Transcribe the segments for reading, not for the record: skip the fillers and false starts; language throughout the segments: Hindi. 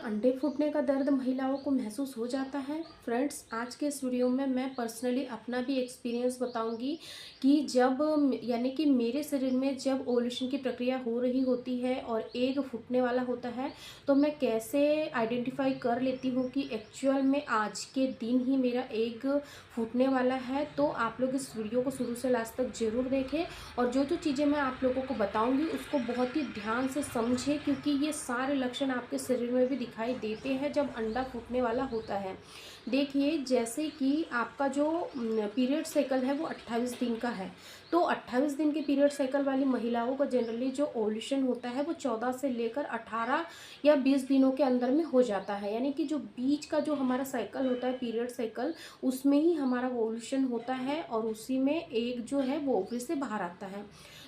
अंडे फूटने का दर्द महिलाओं को महसूस हो जाता है? फ्रेंड्स, आज के इस वीडियो में मैं पर्सनली अपना भी एक्सपीरियंस बताऊंगी कि जब यानी कि मेरे शरीर में जब ओव्यूलेशन की प्रक्रिया हो रही होती है और एग फूटने वाला होता है, तो मैं कैसे आइडेंटिफाई कर लेती हूँ कि एक्चुअल में आज के दिन ही मेरा एग फूटने वाला है। तो आप लोग इस वीडियो को शुरू से लास्ट तक ज़रूर देखें और जो जो चीज़ें मैं आप लोगों को बताऊंगी उसको बहुत ही ध्यान से समझें, क्योंकि ये सारे लक्षण आपके शरीर में भी दिखाई देते हैं जब अंडा फूटने वाला होता है। देखिए, जैसे कि आपका जो पीरियड साइकिल है वो 28 दिन का है, तो 28 दिन के पीरियड साइकिल वाली महिलाओं का जनरली जो ओव्यूलेशन होता है वो 14 से लेकर 18 या 20 दिनों के अंदर में हो जाता है। यानी कि जो बीच का जो हमारा साइकिल होता है, पीरियड साइकिल, उसमें ही हमारा ओव्यूलेशन होता है और उसी में एग जो है वो ओवरी से बाहर आता है।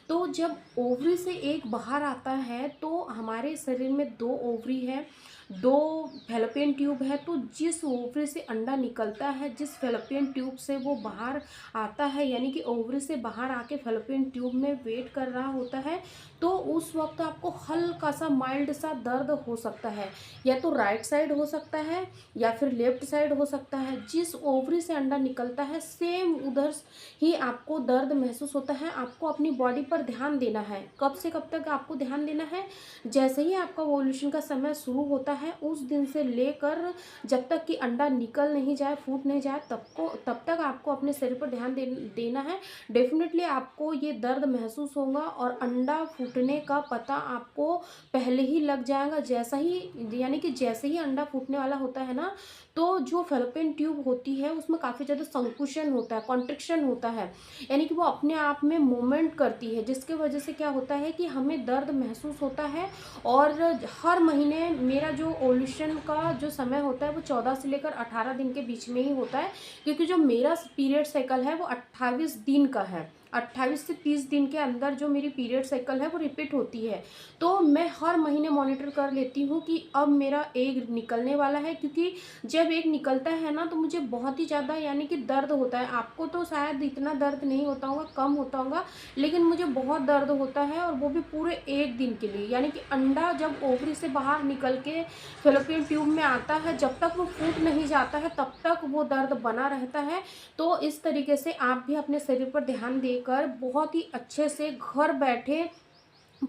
तो जब ओवरी से एग बाहर आता है तो हमारे शरीर में दो ओवरी है, दो फैलोपियन ट्यूब है। तो जिस ओवरी से अंडा निकलता है, जिस फैलोपियन ट्यूब से वो बाहर आता है, यानी कि ओवरी से बाहर आके फैलोपियन ट्यूब में वेट कर रहा होता है, तो उस वक्त आपको हल्का सा माइल्ड सा दर्द हो सकता है। या तो राइट साइड हो सकता है या फिर लेफ्ट साइड हो सकता है। जिस ओवरी से अंडा निकलता है सेम उधर ही आपको दर्द महसूस होता है। आपको अपनी बॉडी पर ध्यान देना है। कब से कब तक आपको ध्यान देना है? जैसे ही आपका ओव्यूलेशन का समय शुरू होता है उस दिन से लेकर जब तक कि अंडा निकल नहीं जाए, फूट नहीं जाए, तब तक आपको अपने शरीर पर ध्यान देना है। डेफिनेटली आपको ये दर्द महसूस होगा और अंडा फूटने का पता आपको पहले ही लग जाएगा। जैसा ही यानी कि जैसे ही अंडा फूटने वाला होता है ना, तो जो फैलोपियन ट्यूब होती है उसमें काफ़ी ज़्यादा संकुचन होता है, कॉन्ट्रिक्शन होता है, यानी कि वो अपने आप में मूवमेंट करती है, जिसके वजह से क्या होता है कि हमें दर्द महसूस होता है। और हर महीने मेरा जो ओव्यूलेशन का जो समय होता है वो 14 से लेकर 18 दिन के बीच में ही होता है, क्योंकि जो मेरा पीरियड साइकिल है वो 28 दिन का है। 28 से 30 दिन के अंदर जो मेरी पीरियड साइकिल है वो रिपीट होती है। तो मैं हर महीने मॉनिटर कर लेती हूँ कि अब मेरा एग निकलने वाला है, क्योंकि जब एग निकलता है ना तो मुझे बहुत ही ज़्यादा यानी कि दर्द होता है। आपको तो शायद इतना दर्द नहीं होता होगा, कम होता होगा, लेकिन मुझे बहुत दर्द होता है और वो भी पूरे एक दिन के लिए। यानी कि अंडा जब ओवरी से बाहर निकल के फैलोपियन ट्यूब में आता है, जब तक वो फूट नहीं जाता है तब तक वो दर्द बना रहता है। तो इस तरीके से आप भी अपने शरीर पर ध्यान देकर बहुत ही अच्छे से घर बैठे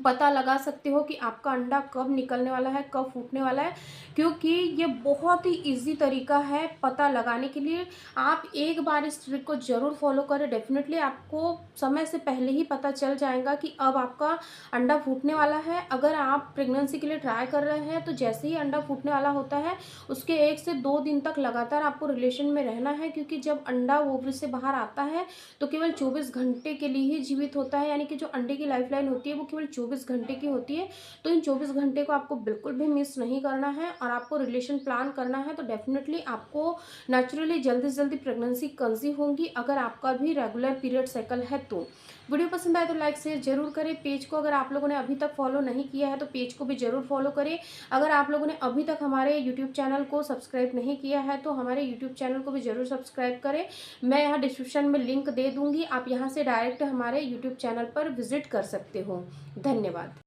पता लगा सकते हो कि आपका अंडा कब निकलने वाला है, कब फूटने वाला है, क्योंकि ये बहुत ही इजी तरीका है पता लगाने के लिए। आप एक बार इस ट्रिक को ज़रूर फॉलो करें, डेफिनेटली आपको समय से पहले ही पता चल जाएगा कि अब आपका अंडा फूटने वाला है। अगर आप प्रेगनेंसी के लिए ट्राई कर रहे हैं तो जैसे ही अंडा फूटने वाला होता है उसके 1 से 2 दिन तक लगातार आपको रिलेशन में रहना है, क्योंकि जब अंडा ओवरी से बाहर आता है तो केवल 24 घंटे के लिए ही जीवित होता है। यानी कि जो अंडे की लाइफ लाइन होती है वो केवल 24 घंटे की होती है। तो इन 24 घंटे को आपको बिल्कुल भी मिस नहीं करना है और आपको रिलेशन प्लान करना है। तो डेफिनेटली आपको नेचुरली जल्दी से जल्दी प्रेगनेंसी कंसीव होंगी, अगर आपका भी रेगुलर पीरियड साइकिल है तो। वीडियो पसंद आए तो लाइक शेयर जरूर करें। पेज को अगर आप लोगों ने अभी तक फॉलो नहीं किया है तो पेज को भी जरूर फॉलो करें। अगर आप लोगों ने अभी तक हमारे यूट्यूब चैनल को सब्सक्राइब नहीं किया है तो हमारे यूट्यूब चैनल को भी जरूर सब्सक्राइब करें। मैं यहाँ डिस्क्रिप्शन में लिंक दे दूंगी, आप यहाँ से डायरेक्ट हमारे यूट्यूब चैनल पर विजिट कर सकते हो। धन्यवाद।